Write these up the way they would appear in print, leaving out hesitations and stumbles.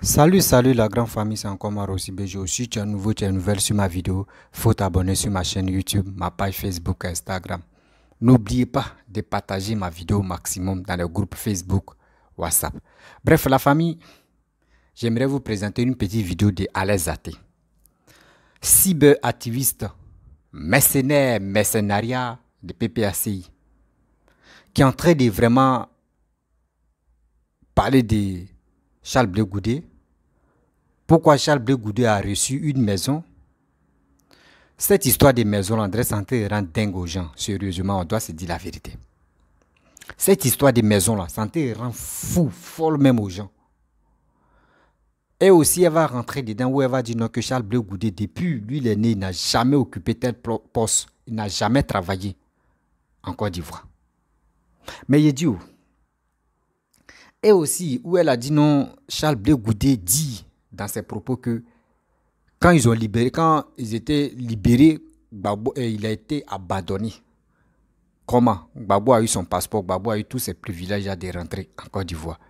Salut la grande famille, c'est encore Maro Sibejo. Si tu es nouveau, tu es nouvelle sur ma vidéo, faut t'abonner sur ma chaîne YouTube, ma page Facebook et Instagram. N'oubliez pas de partager ma vidéo au maximum dans le groupe Facebook, WhatsApp. Bref, la famille, j'aimerais vous présenter une petite vidéo de Alex Zaté. Cyberactiviste, mercenariat de PPACI, qui est en train de vraiment parler de Charles Blé Goudé. Pourquoi Charles Blé Goudé a reçu une maison? Cette histoire de maison, André Santé rend dingue aux gens. Sérieusement, on doit se dire la vérité. Cette histoire de maison-là, Santé rend fou, folle même aux gens. Et aussi, elle va rentrer dedans où elle va dire non, que Charles Blé Goudé, depuis lui, il est né, il n'a jamais occupé tel poste. Il n'a jamais travaillé en Côte d'Ivoire. Mais il dit où? Et aussi, où elle a dit non, Charles Blé Goudé dit dans ses propos que quand ils étaient libérés, Gbagbo, il a été abandonné. Comment? Gbagbo a eu son passeport, Gbagbo a eu tous ses privilèges de rentrer en Côte d'Ivoire.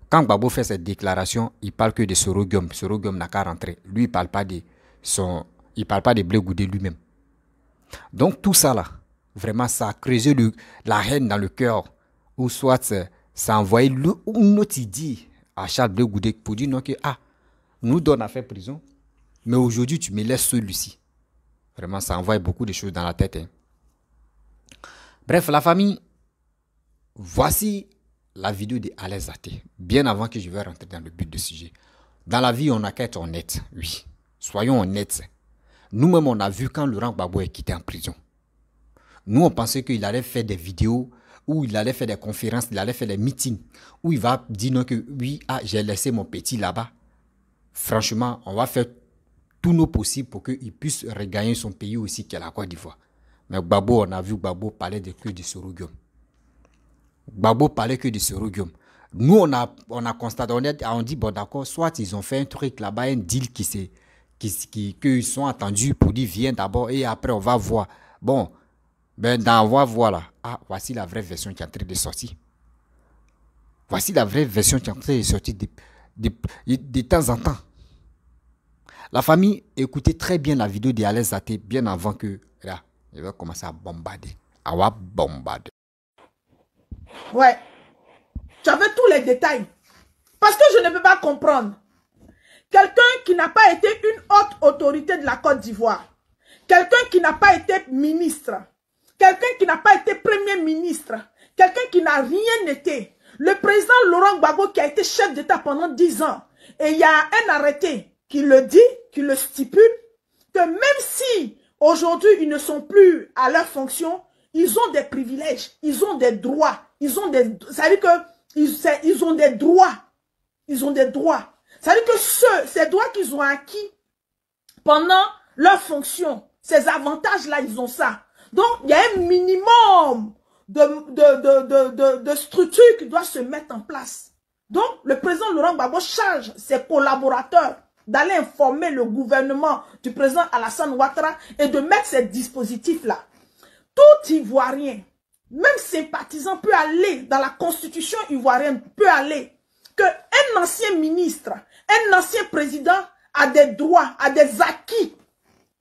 Quand Gbagbo fait cette déclaration, il parle que de Sorogium. Sorogium n'a qu'à rentrer. Lui, il parle pas de Blé Goudé lui-même. Donc tout ça là, vraiment, ça a creusé la haine dans le cœur. Ou soit ça a envoyé une autre idée à Charles Blé Goudé pour dire non que nous donne à faire prison, mais aujourd'hui tu me laisses celui-ci. Vraiment, ça envoie beaucoup de choses dans la tête. Hein. Bref, la famille, voici la vidéo de Alex Zaté, bien avant que je vais rentrer dans le but du sujet. Dans la vie, on n'a qu'à être honnête, oui. Soyons honnêtes. Nous-mêmes, on a vu quand Laurent Gbagbo est quitté en prison. Nous, on pensait qu'il allait faire des vidéos, où il allait faire des conférences, il allait faire des meetings, où il va dire non que oui, j'ai laissé mon petit là-bas. Franchement, on va faire tout nos possibles pour qu'il puisse regagner son pays aussi, qui est la Côte d'Ivoire. Mais Gbagbo, on a vu Gbagbo parler que de Sorogium. Gbagbo parlait que de Sorogium. Nous, on a constaté, on dit, bon d'accord, soit ils ont fait un truc là-bas, un deal qu'ils sont attendus pour dire, viens d'abord et après on va voir. Bon, ben dans on va voir là. Voici la vraie version qui est en train de sortir. Voici la vraie version qui est en train de sortir de temps en temps. La famille, écoutez très bien la vidéo de Alex Zaté bien avant que là, je vais commencer à bombarder. À bombarder. Ouais. Tu avais tous les détails. Parce que je ne peux pas comprendre. Quelqu'un qui n'a pas été une haute autorité de la Côte d'Ivoire. Quelqu'un qui n'a pas été ministre. Quelqu'un qui n'a pas été premier ministre. Quelqu'un qui n'a rien été. Le président Laurent Gbagbo qui a été chef d'État pendant 10 ans. Et il y a un arrêté qui le dit, qui le stipule, que même si aujourd'hui ils ne sont plus à leur fonction, ils ont des privilèges, ils ont des droits, ça veut dire que ils ont des droits, ils ont des droits. Ça veut dire que ces droits qu'ils ont acquis pendant leur fonction, ces avantages-là, ils ont ça. Donc, il y a un minimum de structures qui doivent se mettre en place. Donc, le président Laurent Gbagbo charge ses collaborateurs d'aller informer le gouvernement du président Alassane Ouattara et de mettre ces dispositifs-là. Tout Ivoirien, même sympathisant, peut aller dans la constitution ivoirienne, peut aller, qu'un ancien ministre, un ancien président a des droits, a des acquis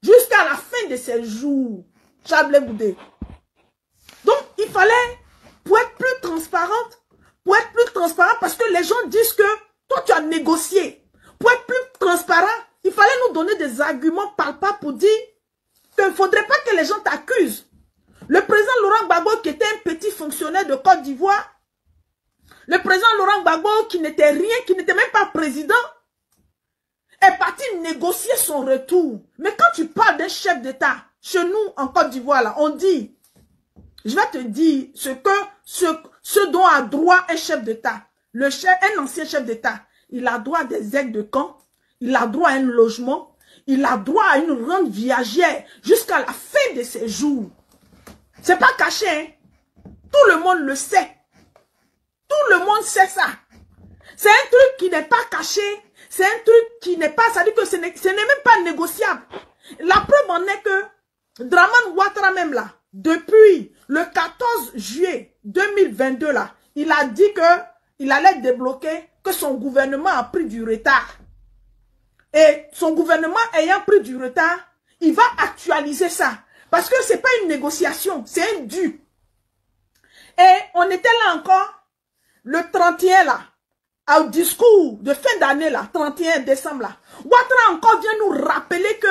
jusqu'à la fin de ses jours. Charles Blé Goudé. Donc, il fallait, pour être plus transparente, parce que les gens disent que toi, tu as négocié. Pour être plus transparent, il fallait nous donner des arguments palpables pour dire qu'il ne faudrait pas que les gens t'accusent. Le président Laurent Gbagbo, qui était un petit fonctionnaire de Côte d'Ivoire, le président Laurent Gbagbo, qui n'était rien, qui n'était même pas président, est parti négocier son retour. Mais quand tu parles d'un chef d'État, chez nous, en Côte d'Ivoire, là, on dit, je vais te dire ce dont a droit un chef d'État. Un ancien chef d'État, il a droit à des aides de camp, il a droit à un logement, il a droit à une rente viagère jusqu'à la fin de ses jours. C'est pas caché, hein? Tout le monde le sait. Tout le monde sait ça. C'est un truc qui n'est pas caché, c'est un truc qui n'est pas, ça dit que ce n'est même pas négociable. La preuve en est que Dramane Ouattara même là, depuis le 14 juillet 2022 là, il a dit que il allait débloquer que son gouvernement a pris du retard. Et son gouvernement ayant pris du retard, il va actualiser ça. Parce que ce n'est pas une négociation, c'est un dû. Et on était là encore, le 31 là, au discours de fin d'année là, 31 décembre là. Ouattara encore vient nous rappeler que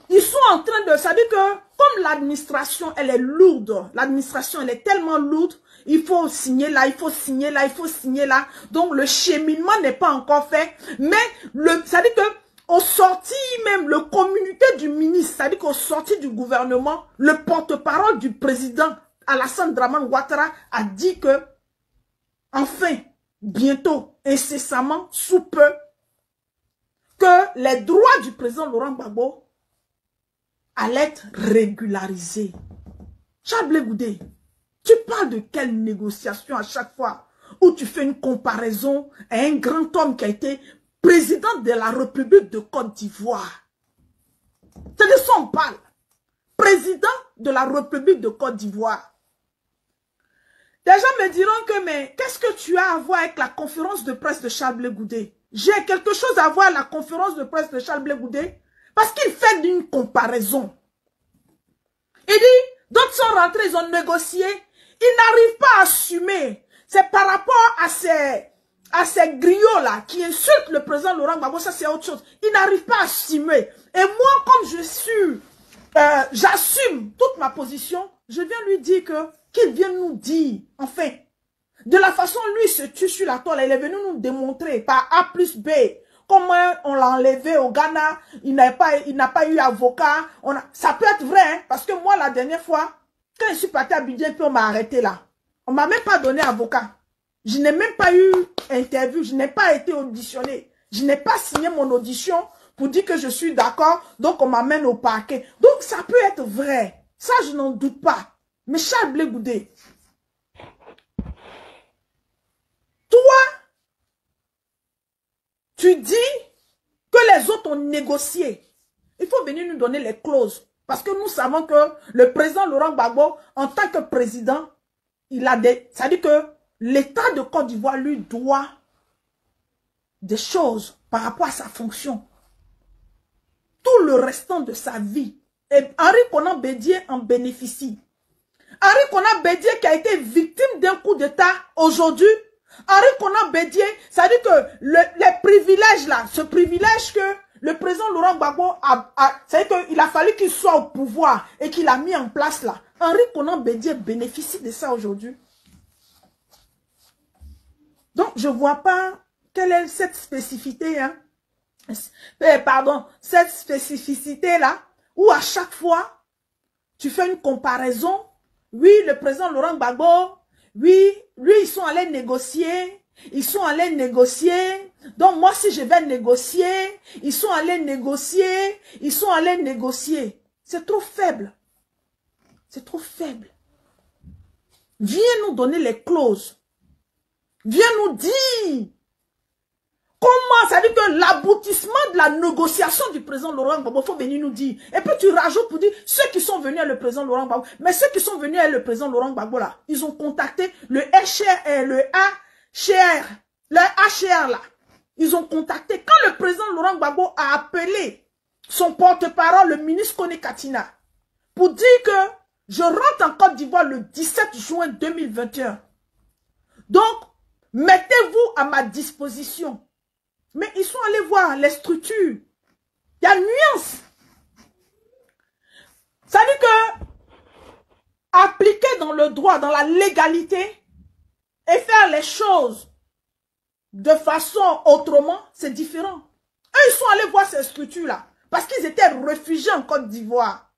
ils sont en train de... Ça veut dire que comme l'administration, elle est lourde, l'administration, elle est tellement lourde, il faut signer là, il faut signer là, il faut signer là. Donc le cheminement n'est pas encore fait. Mais ça veut dire que au sorti même, le communiqué du ministre, c'est-à-dire qu'au sorti du gouvernement, le porte-parole du président Alassane Dramane Ouattara a dit que, enfin, bientôt, incessamment, sous peu, que les droits du président Laurent Gbagbo allaient être régularisés. Charles Blé Goudé, tu parles de quelle négociation à chaque fois où tu fais une comparaison à un grand homme qui a été président de la République de Côte d'Ivoire. C'est de ça on parle. Président de la République de Côte d'Ivoire. Des gens me diront que, mais qu'est-ce que tu as à voir avec la conférence de presse de Charles Blé Goudé? J'ai quelque chose à voir avec la conférence de presse de Charles Blé Goudé parce qu'il fait une comparaison. Il dit, d'autres sont rentrés, ils ont négocié. Ils n'arrivent pas à assumer. C'est par rapport à ces griots-là qui insultent le président Laurent Gbagbo, ça c'est autre chose. Ils n'arrivent pas à assumer. Et moi, comme je suis, j'assume toute ma position, je viens lui dire que, qu'il vienne nous dire, enfin, de la façon lui il se tue sur la toile, il est venu nous démontrer par A plus B, comment on l'a enlevé au Ghana, il n'a pas eu avocat. Ça peut être vrai, hein, parce que moi la dernière fois, quand je suis parti à Abidjan, puis on m'a arrêté là. On m'a même pas donné avocat. Je n'ai même pas eu interview, je n'ai pas été auditionné. Je n'ai pas signé mon audition pour dire que je suis d'accord, donc on m'amène au parquet. Donc ça peut être vrai. Ça, je n'en doute pas. Mais Charles Blé Goudé, toi, tu dis que les autres ont négocié. Il faut venir nous donner les clauses. Parce que nous savons que le président Laurent Gbagbo, en tant que président, il a des... Ça veut dire que l'État de Côte d'Ivoire lui doit des choses par rapport à sa fonction. Tout le restant de sa vie. Et Henri Konan Bédié en bénéficie. Henri Konan Bédié qui a été victime d'un coup d'État aujourd'hui. Henri Konan Bédié, ça veut dire que les privilèges là, ce privilège que le président Laurent Gbagbo ça veut dire qu'il a fallu qu'il soit au pouvoir et qu'il a mis en place là. Henri Konan Bédié bénéficie de ça aujourd'hui. Donc, je ne vois pas quelle est cette spécificité, hein? Cette spécificité-là, où à chaque fois, tu fais une comparaison. Oui, le président Laurent Gbagbo, oui, lui, ils sont allés négocier. Ils sont allés négocier. Donc, moi, si je vais négocier, ils sont allés négocier. Ils sont allés négocier. C'est trop faible. C'est trop faible. Viens nous donner les clauses. Viens nous dire comment, ça veut dire que l'aboutissement de la négociation du président Laurent Gbagbo, il faut venir nous dire. Et puis tu rajoutes pour dire ceux qui sont venus à le président Laurent Gbagbo. Mais ceux qui sont venus à le président Laurent Gbagbo là, ils ont contacté le HR là. Ils ont contacté. Quand le président Laurent Gbagbo a appelé son porte-parole, le ministre Kone Katina, pour dire que je rentre en Côte d'Ivoire le 17 juin 2021. Donc, mettez-vous à ma disposition. Mais ils sont allés voir les structures. Il y a nuance. Ça dit que appliquer dans le droit, dans la légalité, et faire les choses de façon autrement, c'est différent. Eux, ils sont allés voir ces structures-là. Parce qu'ils étaient réfugiés en Côte d'Ivoire,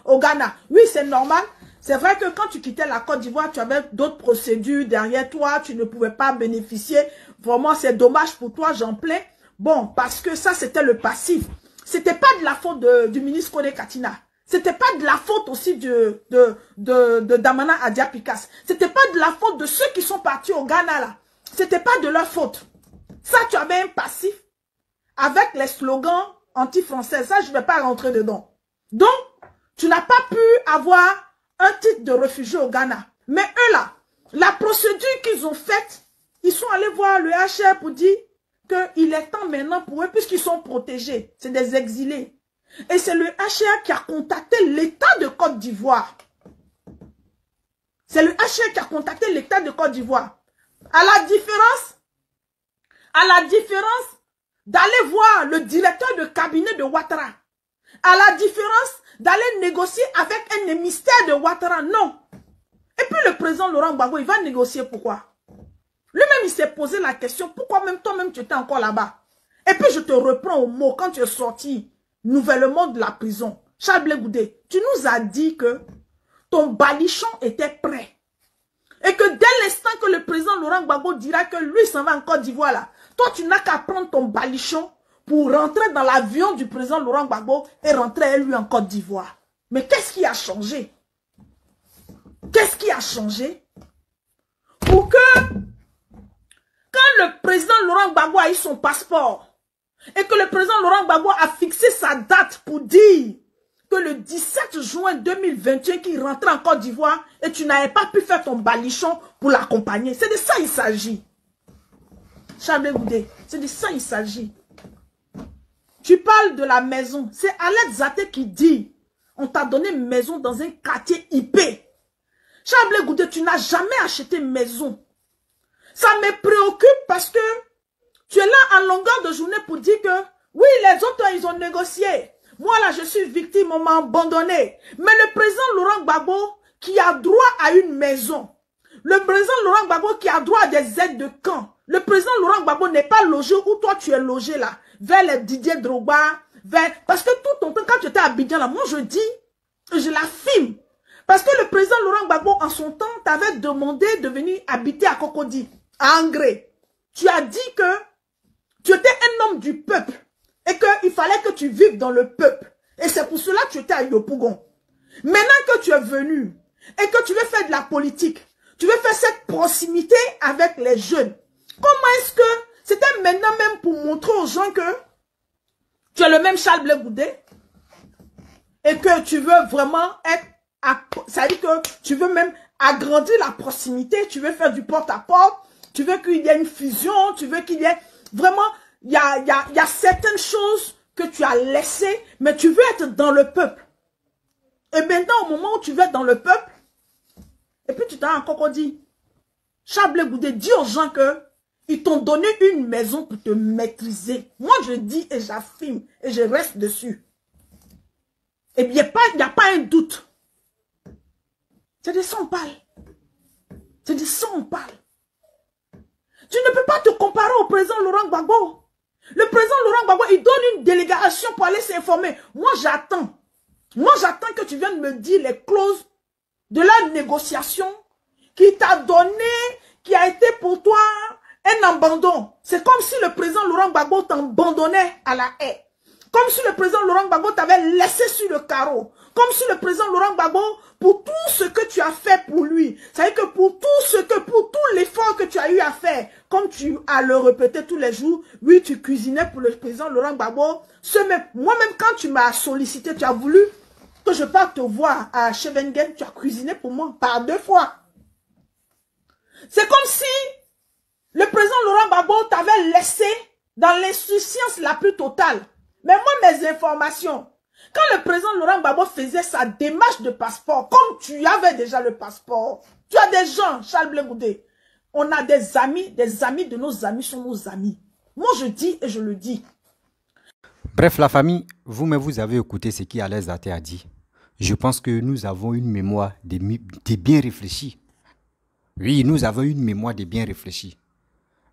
au Ghana. Oui, c'est normal. C'est vrai que quand tu quittais la Côte d'Ivoire, tu avais d'autres procédures derrière toi, tu ne pouvais pas bénéficier. Vraiment, c'est dommage pour toi, j'en plains. Bon, parce que ça, c'était le passif. C'était pas de la faute du ministre Kone Katina. C'était pas de la faute aussi de Damana Adia-Pikas. C'était pas de la faute de ceux qui sont partis au Ghana, là. C'était pas de leur faute. Ça, tu avais un passif avec les slogans anti-français. Ça, je ne vais pas rentrer dedans. Donc, tu n'as pas pu avoir un titre de réfugié au Ghana. Mais eux là, la procédure qu'ils ont faite, ils sont allés voir le HR pour dire qu'il est temps maintenant pour eux, puisqu'ils sont protégés. C'est des exilés. Et c'est le HR qui a contacté l'État de Côte d'Ivoire. C'est le HR qui a contacté l'État de Côte d'Ivoire. À la différence d'aller voir le directeur de cabinet de Ouattara. À la différence d'aller négocier avec un émissaire de Ouattara. Non. Et puis le président Laurent Gbagbo, il va négocier pourquoi? Lui-même, il s'est posé la question, pourquoi même toi-même tu étais encore là-bas? Et puis je te reprends au mot quand tu es sorti nouvellement de la prison. Charles Blé Goudé, tu nous as dit que ton balichon était prêt. Et que dès l'instant que le président Laurent Gbagbo dira que lui s'en va en Côte d'Ivoire là, toi tu n'as qu'à prendre ton balichon pour rentrer dans l'avion du président Laurent Gbagbo et rentrer lui en Côte d'Ivoire. Mais qu'est-ce qui a changé? Qu'est-ce qui a changé? Pour que, quand le président Laurent Gbagbo a eu son passeport, et que le président Laurent Gbagbo a fixé sa date pour dire que le 17 juin 2021 qu'il rentrait en Côte d'Ivoire et tu n'avais pas pu faire ton balichon pour l'accompagner. C'est de ça il s'agit. Charles Goudé, c'est de ça il s'agit. Tu parles de la maison. C'est Alex Zaté qui dit on t'a donné une maison dans un quartier IP. Charles Goudé, tu n'as jamais acheté une maison. Ça me préoccupe parce que tu es là en longueur de journée pour dire que oui, les autres, ils ont négocié. Moi, là, je suis victime, on m'a abandonné. Mais le président Laurent Gbagbo, qui a droit à une maison, le président Laurent Gbagbo qui a droit à des aides de camp, le président Laurent Gbagbo n'est pas logé où toi, tu es logé là, vers les Didier Drogba, parce que tout ton temps, quand tu étais à Abidjan là, moi, je dis, je l'affirme. Parce que le président Laurent Gbagbo, en son temps, t'avait demandé de venir habiter à Cocody, à Angré. Tu as dit que tu étais un homme du peuple et qu'il fallait que tu vives dans le peuple. Et c'est pour cela que tu étais à Yopougon. Maintenant que tu es venu et que tu veux faire de la politique, tu veux faire cette proximité avec les jeunes, comment est-ce que c'était maintenant même pour montrer aux gens que tu es le même Charles Blé Goudé et que tu veux vraiment être, ça veut dire que tu veux même agrandir la proximité, tu veux faire du porte-à-porte, tu veux qu'il y ait une fusion, tu veux qu'il y ait vraiment, il y a certaines choses que tu as laissées, mais tu veux être dans le peuple. Et maintenant, au moment où tu veux être dans le peuple, et puis tu t'as encore dit, Charles Blé Goudé, dis aux gens que ils t'ont donné une maison pour te maîtriser. Moi, je dis et j'affirme et je reste dessus. Et bien, il n'y a pas un doute. C'est de ça on parle. C'est de ça on parle. Tu ne peux pas te comparer au président Laurent Gbagbo. Le président Laurent Gbagbo, il donne une délégation pour aller s'informer. Moi, j'attends. Moi, j'attends que tu viennes me dire les clauses de la négociation qui t'a donné, qui a été pour toi un abandon. C'est comme si le président Laurent Gbagbo t'abandonnait à la haie. Comme si le président Laurent Gbagbo t'avait laissé sur le carreau. Comme si le président Laurent Gbagbo, pour tout ce que tu as fait pour lui, c'est-à-dire que pour tout l'effort que tu as eu à faire, comme tu as le répété tous les jours, oui, tu cuisinais pour le président Laurent Gbagbo. Moi-même, quand tu m'as sollicité, tu as voulu que je parte te voir à Scheveningen, tu as cuisiné pour moi par 2 fois. C'est comme si le président Laurent Gbagbo t'avait laissé dans l'insouciance la plus totale. Mais moi, mes informations, quand le président Laurent Gbagbo faisait sa démarche de passeport, comme tu avais déjà le passeport, tu as des gens, Charles Blé Goudé, on a des amis de nos amis sont nos amis. Moi, je dis et je le dis. Bref, la famille, vous-même, vous avez écouté ce qu'Alex Zaté a dit. Je pense que nous avons une mémoire des bien réfléchis. Oui, nous avons une mémoire des bien réfléchis.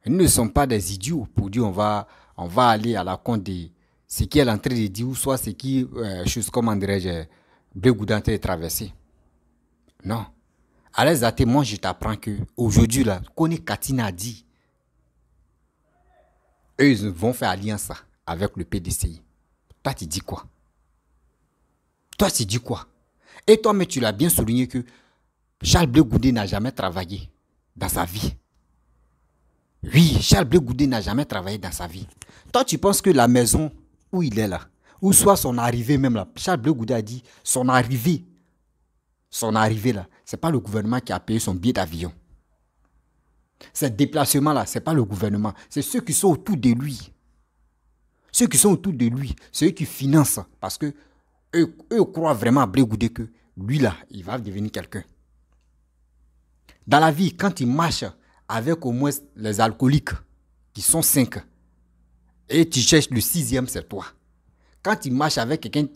Nous ne sommes pas des idiots pour dire on va aller à la compte de ce qu'elle est en train de dire ou soit ce qui, chose comme dirais-je, Blé Goudé est en train de traverser. Non. Alex Zaté, moi je t'apprends que aujourd'hui là, Kone Katina a dit, eux ils vont faire alliance avec le PDCI. Toi tu dis quoi? Toi tu dis quoi? Et toi mais tu l'as bien souligné que Charles Blé Goudé n'a jamais travaillé dans sa vie. Oui, Charles Blé Goudé n'a jamais travaillé dans sa vie. Toi tu penses que la maison où il est là, ou soit son arrivée même là, Charles Blé Goudé a dit son arrivée là, c'est pas le gouvernement qui a payé son billet d'avion. Ces déplacements-là, ce n'est pas le gouvernement. C'est ceux qui sont autour de lui. Ceux qui sont autour de lui, c'est eux qui financent. Parce que eux croient vraiment à Blé Goudé que lui, là, il va devenir quelqu'un. Dans la vie, quand il marche avec au moins les alcooliques, qui sont 5, et tu cherches le 6e, c'est toi. Quand tu marches avec quelqu'un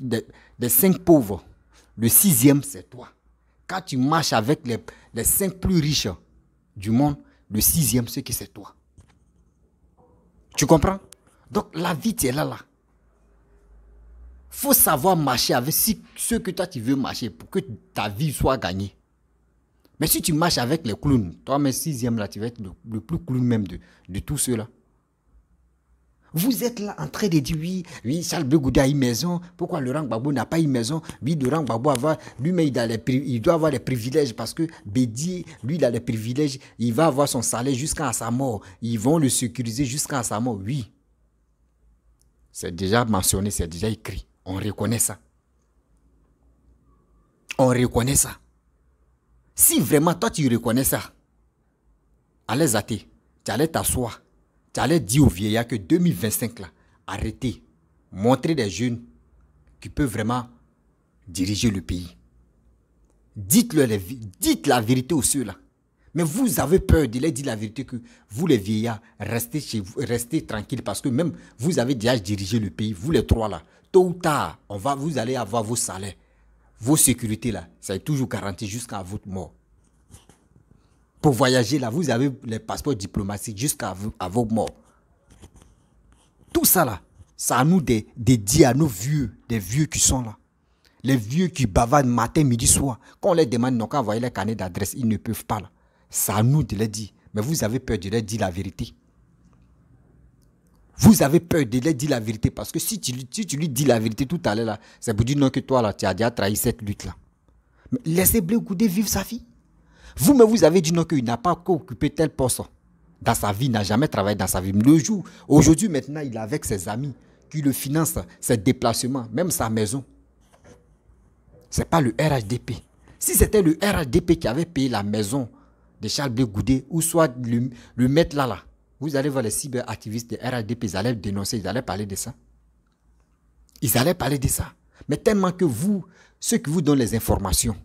des 5 pauvres, le 6e, c'est toi. Quand tu marches avec les 5 plus riches du monde, le 6e, c'est toi. Tu comprends? Donc, la vie, tu es là. Faut savoir marcher avec ceux que toi, tu veux marcher pour que ta vie soit gagnée. Mais si tu marches avec les clowns, toi, mais 6e, là, tu vas être le plus clown même de tous ceux-là. Vous êtes là en train de dire, oui, Charles Blé Goudé a une maison. Pourquoi Laurent Gbagbo n'a pas une maison? Oui, Laurent Gbagbo lui-même, il doit avoir les privilèges parce que Bédié, lui, il a les privilèges. Il va avoir son salaire jusqu'à sa mort. Ils vont le sécuriser jusqu'à sa mort. Oui. C'est déjà mentionné, c'est déjà écrit. On reconnaît ça. On reconnaît ça. Si vraiment toi tu reconnais ça, allez zater, tu allais t'asseoir, tu allais dire aux vieillards que 2025 là, arrêtez, montrez des jeunes qui peuvent vraiment diriger le pays. Dites la vérité aux ceux-là. Mais vous avez peur de leur dire la vérité que vous les vieillards, restez chez vous, restez tranquilles parce que même vous avez déjà dirigé le pays, vous les trois là, tôt ou tard, vous allez avoir vos salaires. Vos sécurités là, ça est toujours garanti jusqu'à votre mort. Pour voyager là, vous avez les passeports diplomatiques jusqu'à votre mort. Tout ça là, c'est à nous de dire à nos vieux, des vieux qui sont là. Les vieux qui bavardent matin, midi, soir. Quand on les demande, non, quand envoyer les carnets d'adresse, ils ne peuvent pas là. C'est à nous de les dire. Mais vous avez peur de leur dire la vérité. Vous avez peur de leur dire la vérité parce que si tu lui dis la vérité tout à l'heure, là, c'est pour dire non que toi, là, tu as déjà trahi cette lutte-là. Mais laissez Blé Goudé vivre sa vie. Vous-même, vous avez dit non qu'il n'a pas occupé tel poste dans sa vie, il n'a jamais travaillé dans sa vie. Le jour, aujourd'hui, maintenant, il est avec ses amis qui le financent, ses déplacements, même sa maison. Ce n'est pas le RHDP. Si c'était le RHDP qui avait payé la maison de Charles Blé Goudé, ou soit le mettre là, vous allez voir les cyberactivistes de RHDP, ils allaient dénoncer, ils allaient parler de ça. Ils allaient parler de ça. Mais tellement que vous, ceux qui vous donnent les informations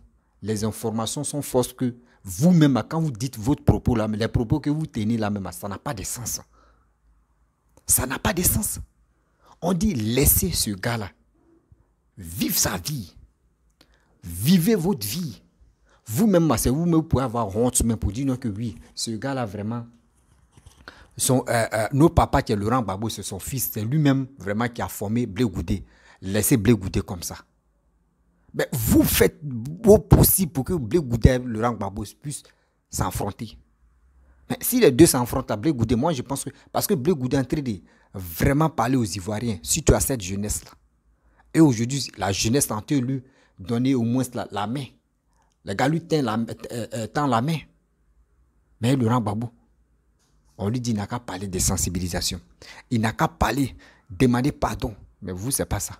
sont fausses que vous-même, quand vous dites votre propos là, les propos que vous tenez là même, ça n'a pas de sens. Ça n'a pas de sens. On dit laissez ce gars-là vivre sa vie. Vivez votre vie. Vous-même, c'est vous-même pouvez avoir honte même pour dire non, que oui, ce gars-là vraiment, nos papas qui est Laurent Gbagbo, c'est son fils, c'est lui-même vraiment qui a formé Blé Goudé. Laissez Blé Goudé comme ça. Mais vous faites au possible pour que Blé Goudé et Laurent Gbagbo puissent s'affronter. Mais si les deux s'affrontent à Blé Goudé, moi je pense que, parce que Blé Goudé est en train de vraiment parler aux Ivoiriens, surtout à cette jeunesse-là. Et aujourd'hui, la jeunesse est en train de lui donner au moins la main. Le gars lui tend la main. Mais Laurent Gbagbo, on lui dit, il n'a qu'à parler de sensibilisation. Il n'a qu'à parler, demander pardon. Mais vous, ce n'est pas ça.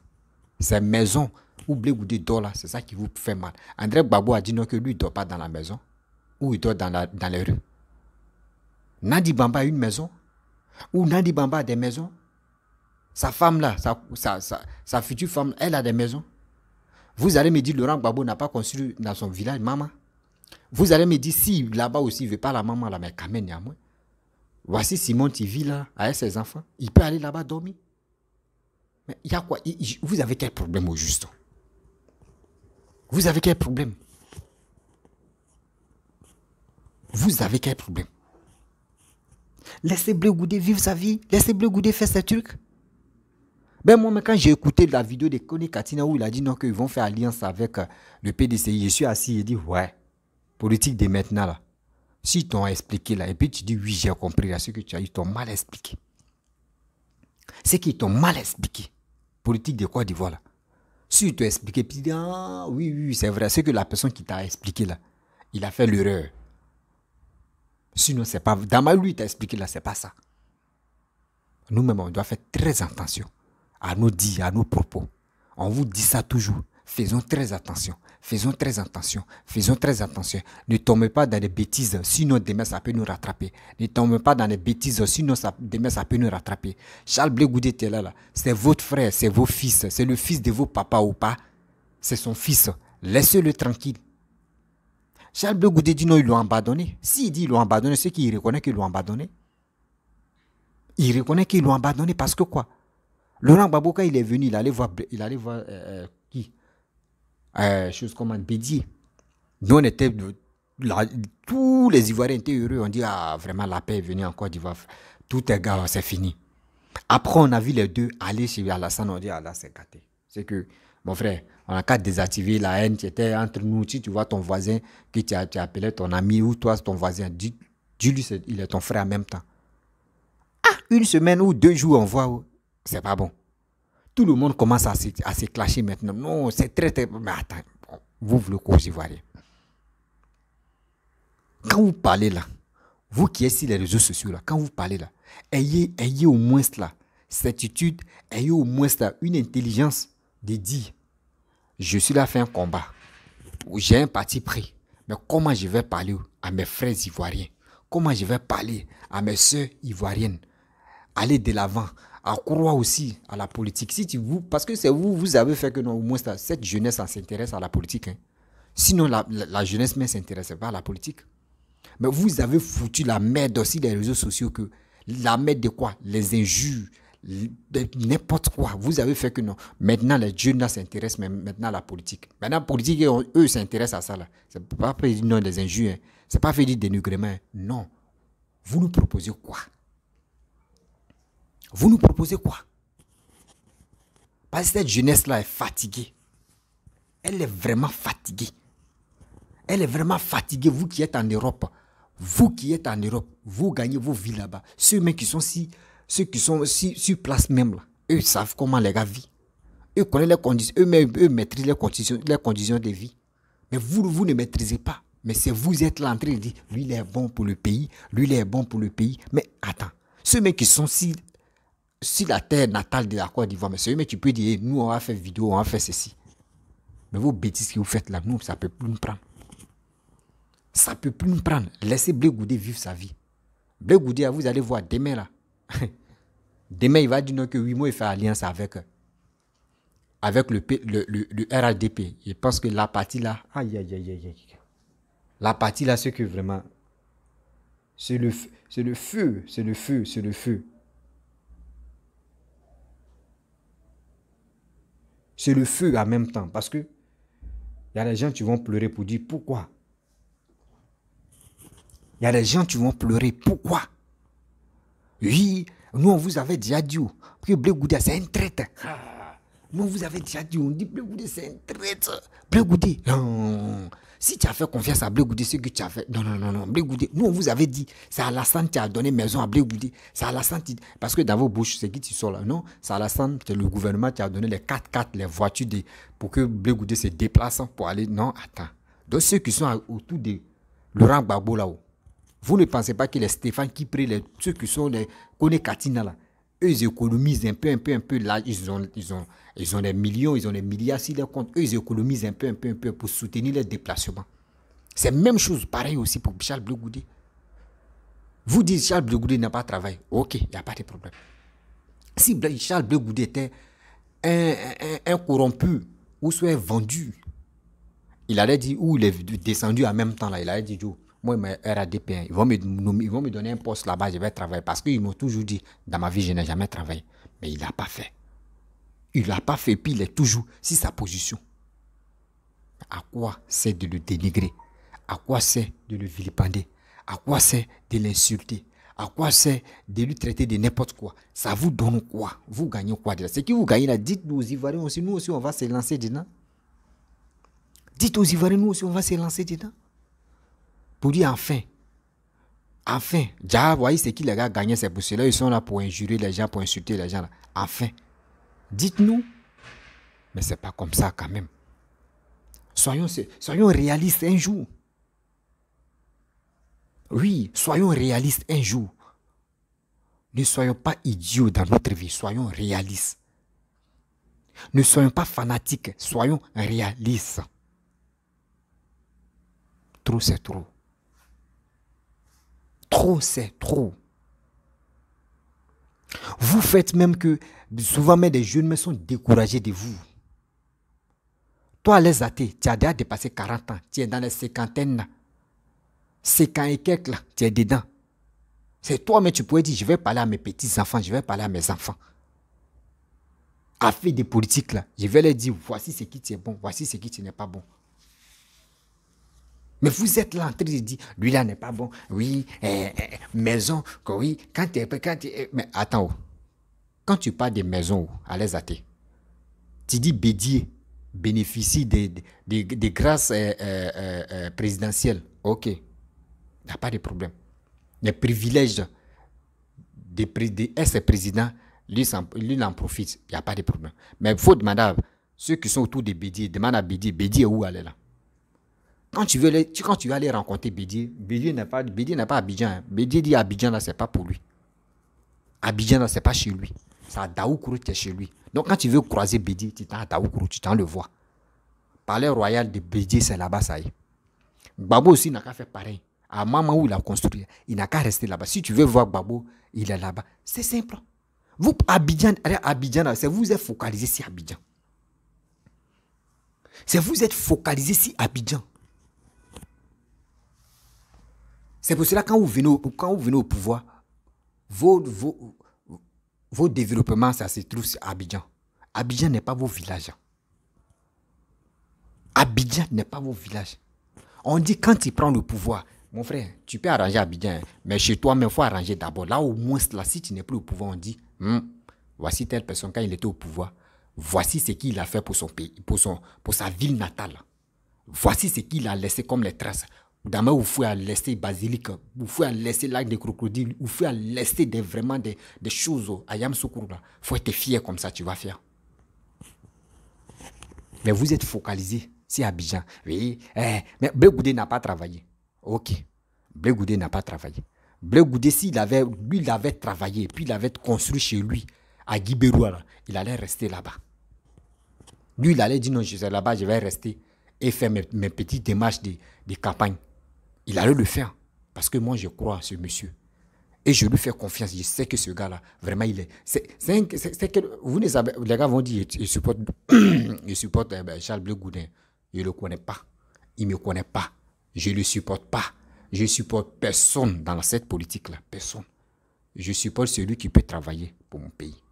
C'est maison où Blé Goudé dort là, c'est ça qui vous fait mal. André Gbagbo a dit non que lui, il ne dort pas dans la maison. Ou il dort dans les rues. Nadi Bamba a une maison. Ou Nadi Bamba a des maisons. Sa femme là, sa future femme, elle a des maisons. Vous allez me dire, Laurent Gbagbo n'a pas construit dans son village, maman. Vous allez me dire, si là-bas aussi, il ne veut pas la maman là, mais quand même, il y a moins. Voici Simon qui vit là, avec ses enfants. Il peut aller là-bas dormir. Mais il y a quoi? Vous avez quel problème au juste? Vous avez quel problème? Vous avez quel problème? Laissez Blé Goudé vivre sa vie. Laissez Blé Goudé faire ses trucs. Ben moi, quand j'ai écouté la vidéo de Kone Katina où il a dit non, qu'ils vont faire alliance avec le PDCI, je suis assis et dit ouais, politique de maintenant là. Si t'ont expliqué là, et puis tu dis oui, j'ai compris là, ce que tu as eu, ils t'ont mal expliqué. C'est qu'ils t'ont mal expliqué. Politique de Côte d'Ivoire là. Si ils t'ont expliqué, puis tu dis ah oui, c'est vrai, c'est que la personne qui t'a expliqué là, il a fait l'erreur. Sinon, c'est pas. Dans ma lui, il t'a expliqué là, c'est pas ça. Nous-mêmes, on doit faire très attention à nos dits, à nos propos. On vous dit ça toujours. Faisons très attention. Faisons très attention. Faisons très attention. Ne tombez pas dans des bêtises, sinon demain ça peut nous rattraper. Ne tombez pas dans des bêtises, sinon demain ça peut nous rattraper. Charles Blé Goudé était là. C'est votre frère, c'est vos fils. C'est le fils de vos papas ou pas. C'est son fils. Laissez-le tranquille. Charles Blé Goudé dit non, ils l'ont abandonné. S'il dit ils l'ont abandonné, c'est qu'il reconnaît qu'ils l'ont abandonné. Il reconnaît qu'ils l'ont abandonné parce que quoi? Laurent Gbagbo, quand il est venu, il allait voir qui? Chose comme Bédier. Nous, on était là, tous les Ivoiriens étaient heureux. On dit, ah, vraiment, la paix est venue en Côte d'Ivoire. Tout est gars, c'est fini. Après, on a vu les deux aller chez Alassane. On dit, ah là, c'est gâté. C'est que, mon frère, on a qu'à désactiver la haine qui était entre nous. Si tu vois ton voisin qui t'a appelé ton ami ou toi, ton voisin, dis-lui, il est ton frère en même temps. Ah, une semaine ou 2 jours, on voit, c'est pas bon. Tout le monde commence à se clasher maintenant. Non, c'est très... Mais attends, vous voulez quoi aux Ivoiriens? Quand vous parlez là, vous qui êtes sur les réseaux sociaux là, quand vous parlez là, ayez au moins là, certitude, ayez au moins là, une intelligence de dire, je suis là à faire un combat, j'ai un parti pris, mais comment je vais parler à mes frères ivoiriens? Comment je vais parler à mes soeurs ivoiriennes? Aller de l'avant, à croire aussi à la politique. Parce que c'est vous avez fait que non, au moins cette jeunesse s'intéresse à la politique. Hein. Sinon, la jeunesse ne s'intéresse pas à la politique. Mais vous avez foutu la merde aussi des réseaux sociaux. Que la merde de quoi? Les injures, n'importe quoi. Vous avez fait que non. Maintenant, les jeunes s'intéressent maintenant à la politique. Maintenant, la politique, eux s'intéressent à ça. Ce n'est pas fait dire non des injures. Hein. Ce n'est pas fait dire dénigrement. Hein. Non. Vous nous proposez quoi? Vous nous proposez quoi? Parce que cette jeunesse-là est fatiguée. Elle est vraiment fatiguée. Elle est vraiment fatiguée. Vous qui êtes en Europe, vous gagnez vos vies là-bas. Ceux qui sont sur place même là, eux savent comment les gars vivent. Eux connaissent les conditions, eux maîtrisent les conditions de vie. Mais vous ne maîtrisez pas. Mais c'est vous êtes là en train de dire, lui il est bon pour le pays, lui il est bon pour le pays. Mais attends, ceux qui sont si la terre natale de la Côte d'Ivoire, mais tu peux dire, nous on va faire vidéo, on va faire ceci. Mais vos bêtises que vous faites là, nous, ça ne peut plus nous prendre. Ça ne peut plus nous prendre. Laissez Blé Goudé vivre sa vie. Blé Goudé, vous allez voir demain là. Demain, il va dire que oui, moi, il fait alliance avec le RADP. Je pense que la partie là, aïe. La partie là, c'est que vraiment, c'est le feu. C'est le feu en même temps. Parce que il y a des gens qui vont pleurer pour dire pourquoi. Il y a des gens qui vont pleurer pourquoi. Oui, nous on vous avait déjà dit que Blé Goudé c'est un traître. Nous on vous avait déjà dit, on dit Blé Goudé c'est un traître. Blé Goudé, non. Si tu as fait confiance à Blé Goudé, c'est que tu as fait. Non. Blé Goudé, nous on vous avait dit, c'est Alassane qui a donné maison à Blé Goudé. C'est Alassane qui. Parce que dans vos bouches, c'est qui tu sors là? Non, c'est Alassane, c'est le gouvernement qui a donné les 4x4, les voitures pour que Blé Goudé se déplace pour aller. Non, attends. Donc ceux qui sont autour de Laurent Gbagbo là-haut, vous ne pensez pas que les Stéphane qui prient, ceux qui sont les Kone Katina là, eux ils économisent un peu. Là, ils ont des millions, ils ont des milliards sur leur compte. Eux ils économisent un peu pour soutenir les déplacements. C'est la même chose, pareil aussi pour Charles Blé Goudé. Vous dites Charles Blé Goudé n'a pas travaillé. Ok, il n'y a pas de problème. Si Charles Blé Goudé était un corrompu ou soit vendu, il allait dire où il est descendu en même temps là, il allait dire moi, RADP, ils vont me donner un poste là-bas, je vais travailler. Parce qu'ils m'ont toujours dit, dans ma vie, je n'ai jamais travaillé. Mais il ne l'a pas fait. Il ne l'a pas fait, puis il est toujours sur sa position. À quoi c'est de le dénigrer? À quoi c'est de le vilipender? À quoi c'est de l'insulter? À quoi c'est de lui traiter de n'importe quoi? Ça vous donne quoi? Vous gagnez quoi de là? C'est qui vous gagnez là? Dites-nous aux Ivoiriens aussi, nous aussi, on va se lancer dedans. Dites aux Ivoiriens, nous aussi, on va se lancer dedans. Pour dire enfin, déjà, vous voyez, c'est qui les gars gagnent, c'est pour cela, ils sont là pour injurer les gens, pour insulter les gens. Là. Enfin, dites-nous, mais c'est pas comme ça quand même. Soyons réalistes un jour. Oui, soyons réalistes un jour. Ne soyons pas idiots dans notre vie, soyons réalistes. Ne soyons pas fanatiques, soyons réalistes. Trop, c'est trop. Trop, c'est trop. Vous faites même que, souvent même des jeunes sont découragés de vous. Toi, les athées, tu as déjà dépassé 40 ans, tu es dans les cinquantaines, 50 et quelques là, tu es dedans. C'est toi, mais tu pourrais dire, je vais parler à mes petits-enfants, je vais parler à mes enfants. Affaire des politiques là, je vais leur dire, voici ce qui est bon, voici ce qui n'est pas bon. Mais vous êtes là en train de dire, lui là n'est pas bon, oui, maison, oui, mais attends, quand tu parles des maisons à les athées, tu dis Bédier bénéficie des grâces présidentielles, ok, il n'y a pas de problème. Les privilèges des ex-présidents, lui en profite, il n'y a pas de problème. Mais il faut demander à ceux qui sont autour de Bédier, demande à Bédier, Bédier où aller là? Quand tu veux aller rencontrer Bédier, Bédier n'est pas à Abidjan. Hein. Bédier dit Abidjan là, c'est pas pour lui. Abidjan là, c'est pas chez lui. C'est à Daoukourou, tu es chez lui. Donc quand tu veux croiser Bédier, tu t'en à Daoukourou, tu t'en le vois. Palais royal de Bédier, c'est là-bas, ça y est. Gbagbo aussi n'a qu'à faire pareil. À un moment où il a construit, il n'a qu'à rester là-bas. Si tu veux voir Gbagbo, il est là-bas. C'est simple. Vous, Abidjan, c'est vous êtes focalisé sur Abidjan. C'est vous êtes focalisé sur Abidjan. C'est pour cela quand vous venez au pouvoir, vos développements, ça se trouve sur Abidjan. Abidjan n'est pas vos villages. Abidjan n'est pas vos villages. On dit quand tu prends le pouvoir, mon frère, tu peux arranger Abidjan, mais chez toi, il faut arranger d'abord. Là, au moins, là, si tu n'es plus au pouvoir, on dit, voici telle personne quand il était au pouvoir, voici ce qu'il a fait pour son pays, pour sa ville natale. Voici ce qu'il a laissé comme les traces. Demain, vous pouvez laisser basilic, vous pouvez laisser lac des crocodiles, vous pouvez laisser vraiment des choses à Yamoussoukro. Il faut être fier comme ça, tu vas faire. Mais vous êtes focalisé sur Abidjan. Oui, mais Blé Goudé n'a pas travaillé. Ok, Blé Goudé n'a pas travaillé. Blé Goudé, lui, il avait travaillé, puis il avait construit chez lui, à Guibéroua, il allait rester là-bas. Lui, il allait dire non, je suis là-bas, je vais rester et faire mes petites démarches de campagne. Il allait le faire. Parce que moi, je crois à ce monsieur. Et je lui fais confiance. Je sais que ce gars-là, vraiment, il est... vous ne savez, les gars vont dire, il supporte Charles Blé Goudé. Je ne le connais pas. Il ne me connaît pas. Je ne le supporte pas. Je ne supporte personne dans cette politique-là. Personne. Je supporte celui qui peut travailler pour mon pays.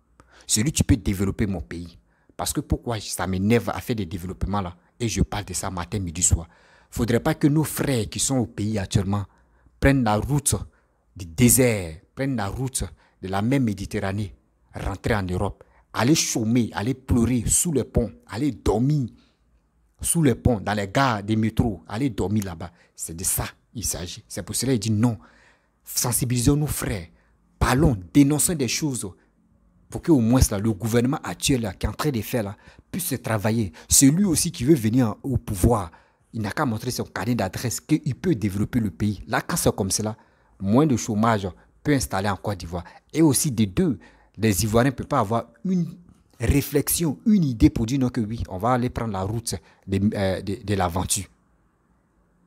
Celui qui peut développer mon pays. Parce que pourquoi ça m'énerve à faire des développements là? Et je parle de ça matin, midi, soir. Il ne faudrait pas que nos frères qui sont au pays actuellement prennent la route du désert, prennent la route de la mer Méditerranée, rentrer en Europe, aller chômer, aller pleurer sous les ponts, aller dormir sous les ponts, dans les gares des métros, aller dormir là-bas. C'est de ça qu'il s'agit. C'est pour cela qu'il dit non. Sensibilisons nos frères. Parlons, dénonçons des choses pour qu'au moins là, le gouvernement actuel là, qui est en train de faire là, puisse travailler. Celui aussi qui veut venir au pouvoir, il n'a qu'à montrer son carnet d'adresse qu'il peut développer le pays. Là, quand c'est comme cela, moins de chômage peut installer en Côte d'Ivoire. Et aussi des deux, les Ivoiriens ne peuvent pas avoir une réflexion, une idée pour dire non que oui, on va aller prendre la route de l'aventure.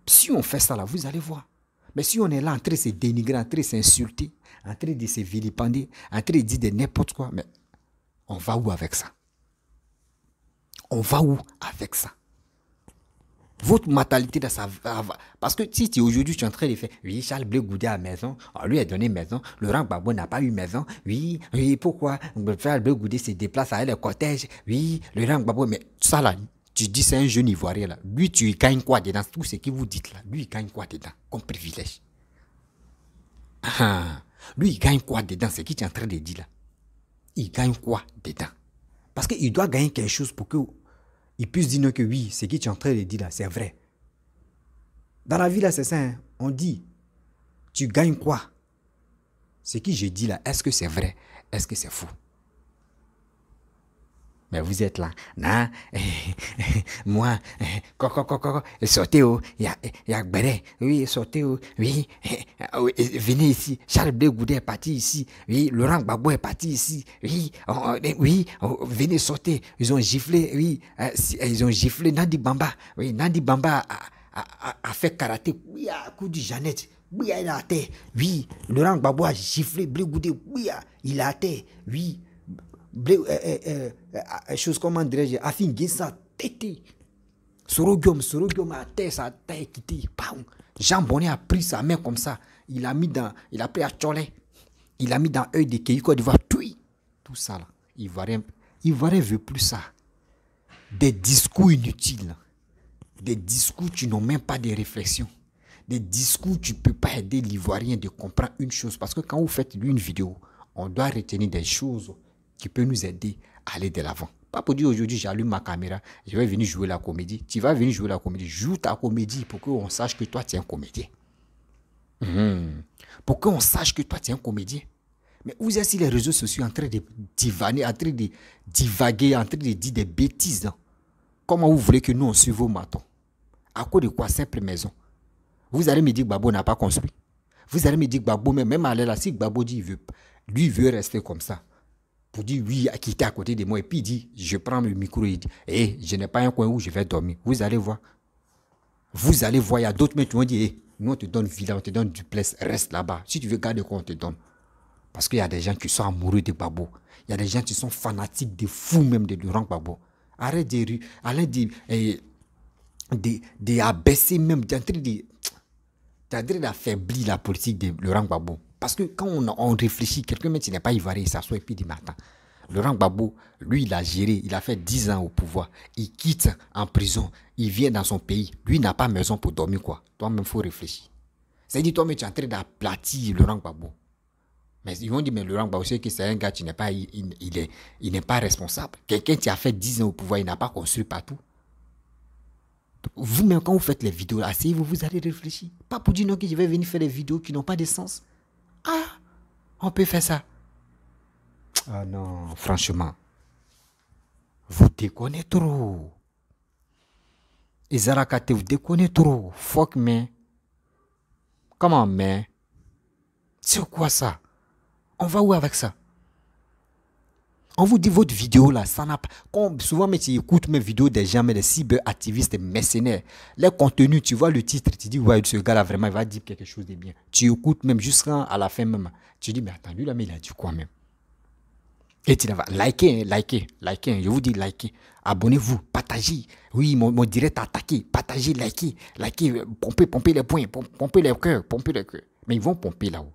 Si on fait ça là, vous allez voir. Mais si on est là en train de se dénigrer, en train de s'insulter, en train de se vilipender, en train de dire de n'importe quoi, mais on va où avec ça? On va où avec ça? Votre mentalité, là, ça va. Parce que si aujourd'hui tu es en train de faire, oui, Charles Blé Goudé à la maison, on lui a donné maison, Laurent Gbagbo n'a pas eu maison, oui, pourquoi Charles Blé Goudé se déplace avec le cortège, oui, Laurent Gbagbo, mais ça là, tu dis c'est un jeune Ivoirien là, lui tu gagnes quoi dedans, tout ce que vous dites là, lui il gagne quoi dedans, comme privilège. Lui il gagne quoi dedans, c'est ce que tu es en train de dire là. Il gagne quoi dedans? Parce qu'il doit gagner quelque chose pour que il puisse dire non que oui, ce que tu es en train de dire là, c'est vrai. Dans la vie là, c'est ça, hein? On dit, tu gagnes quoi? Ce que je dis là, est-ce que c'est vrai? Est-ce que c'est faux? Mais vous êtes là. Non, moi, sortez, il y a Gbere. Oui, sortez, oui, venez ici. Charles Blé Goudé est parti ici. Oui, Laurent Gbagbo est parti ici. Oui, oui, venez sortez. Ils ont giflé, oui, ils ont giflé Nandi Bamba. Oui, Nandi Bamba a fait karaté. Oui, à coup de Jeannette. Oui, il a terre. Oui, Laurent Gbagbo a giflé Blé Goudé. Oui, il a terre. Oui. Chose comment dirais-je, Afin Guessa tété. Sorogium a terre, sa tête quitté. Jean Bonnet a pris sa main comme ça. Il a pris à Tcholé. Il a mis dans œil de Kéi Côte d'Ivoire. Tout ça là. Ivoirien veut plus ça. Des discours inutiles. Des discours qui n'ont même pas de réflexion. Des discours tu ne peux pas aider l'Ivoirien de comprendre une chose. Parce que quand vous faites une vidéo, on doit retenir des choses qui peut nous aider à aller de l'avant. Pas pour dire aujourd'hui, j'allume ma caméra, je vais venir jouer la comédie. Tu vas venir jouer la comédie. Joue ta comédie pour qu'on sache que toi, tu es un comédien. Pour qu'on sache que toi, tu es un comédien. Mais vous êtes sur les réseaux sociaux en train de divaguer, en train de dire des bêtises. Hein. Comment vous voulez que nous, on suive vos matons? À cause de quoi? Simple maison. Vous allez me dire que Gbagbo n'a pas construit. Vous allez me dire que Gbagbo, même à l'air, si Gbagbo dit lui veut rester comme ça. Pour dire oui, qui était à côté de moi. Et puis il dit, je prends le micro et il dit, je n'ai pas un coin où je vais dormir. Vous allez voir. Vous allez voir, il y a d'autres mecs qui vont dire, nous on te donne villa, on te donne duplex, reste là-bas. Si tu veux garder quoi, on te donne. Parce qu'il y a des gens qui sont amoureux de Gbagbo. Il y a des gens qui sont fanatiques de fous même de Laurent Gbagbo. Arrête d'abaisser même, t'es en train d'affaiblir la politique de Laurent Gbagbo. Parce que quand on réfléchit, quelqu'un même qui n'est pas ivoirien, il s'assoit et puis il dit, attends, Laurent Gbagbo, lui, il a géré, il a fait 10 ans au pouvoir. Il quitte en prison, il vient dans son pays. Lui, il n'a pas maison pour dormir, quoi. Toi-même, il faut réfléchir. C'est-à-dire, toi-même, tu es en train d'aplatir Laurent Gbagbo. Mais ils vont dire, mais Laurent Gbagbo, c'est que c'est un gars qui n'est pas, il n'est pas responsable. Quelqu'un qui a fait 10 ans au pouvoir, il n'a pas construit partout. Vous-même, quand vous faites les vidéos, asseyez-vous, vous allez réfléchir. Pas pour dire non que je vais venir faire des vidéos qui n'ont pas de sens. Ah, on peut faire ça. Ah non, franchement. Vous déconnez trop. Izarakate, vous déconnez trop. Fuck, mais. Comment, mais? C'est quoi ça? On va où avec ça? On vous dit votre vidéo là, ça n'a pas. Souvent, mais tu écoutes mes vidéos des gens, mais des cyberactivistes, des mercenaires. Les contenus, tu vois le titre, tu dis, ouais, ce gars là vraiment, il va dire quelque chose de bien. Tu écoutes même jusqu'à la fin même. Tu dis, mais attends, lui là, mais il a dit quoi même? Et tu vas liker, je vous dis liker. Abonnez-vous, partagez. Oui, mon direct attaqué, partagez, likez, pompez les points, pompez les cœurs, Mais ils vont pomper là-haut.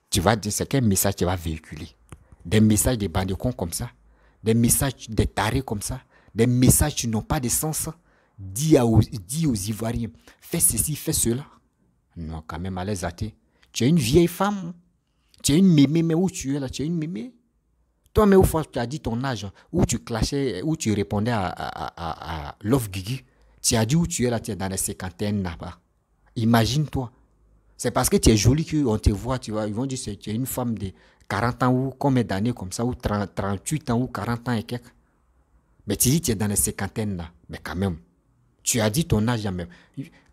Tu vas dire, c'est quel message tu vas véhiculer? Des messages de bandicons comme ça, des messages des tarés comme ça, des messages qui n'ont pas de sens. Dis aux Ivoiriens, fais ceci, fais cela. Non, quand même, à les athées. Tu es une vieille femme. Tu es une mémé, mais où tu es là? Tu es une mémé. Toi, mais où tu as dit ton âge, où tu clashais, où tu répondais à Love Guigui. Tu as dit où tu es là, tu es dans les cinquantaines là-bas. Imagine-toi. C'est parce que tu es jolie qu'on te voit, tu vois. Ils vont dire que tu es une femme de 40 ans ou combien d'années comme ça, ou 38 ans ou 40 ans et quelques. Mais tu dis que tu es dans les cinquantaines là. Mais quand même, tu as dit ton âge même.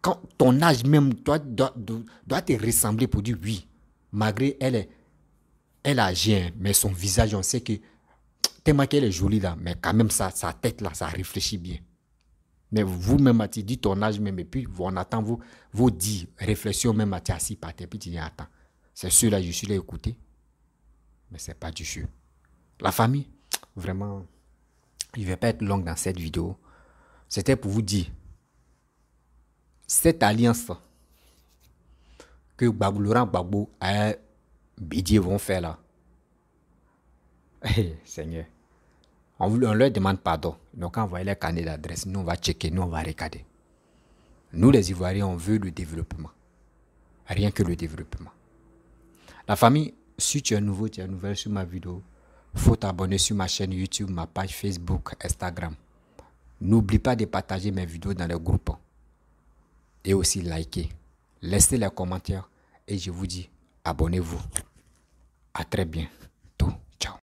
Quand ton âge même doit te ressembler pour dire oui. Malgré elle a âgé, mais son visage, on sait que tellement qu'elle est jolie là, mais quand même sa tête là, ça réfléchit bien. Mais vous-même, tu dis ton âge même, et puis on attend vos 10 réflexions même, tu es assis par terre, puis tu dis attends, c'est ceux-là, je suis là écouté. Mais c'est pas du jeu. La famille, vraiment, je ne vais pas être long dans cette vidéo. C'était pour vous dire, cette alliance que Laurent Gbagbo et Bédié vont faire là. Seigneur, on leur demande pardon. Donc, envoyez les carnets d'adresse. Nous, on va checker, nous, on va regarder. Nous, les Ivoiriens, on veut le développement. Rien que le développement. La famille, si tu es nouveau, tu es nouvelle sur ma vidéo, il faut t'abonner sur ma chaîne YouTube, ma page Facebook, Instagram. N'oublie pas de partager mes vidéos dans les groupes. Et aussi liker. Laissez les commentaires. Et je vous dis, abonnez-vous. À très bien.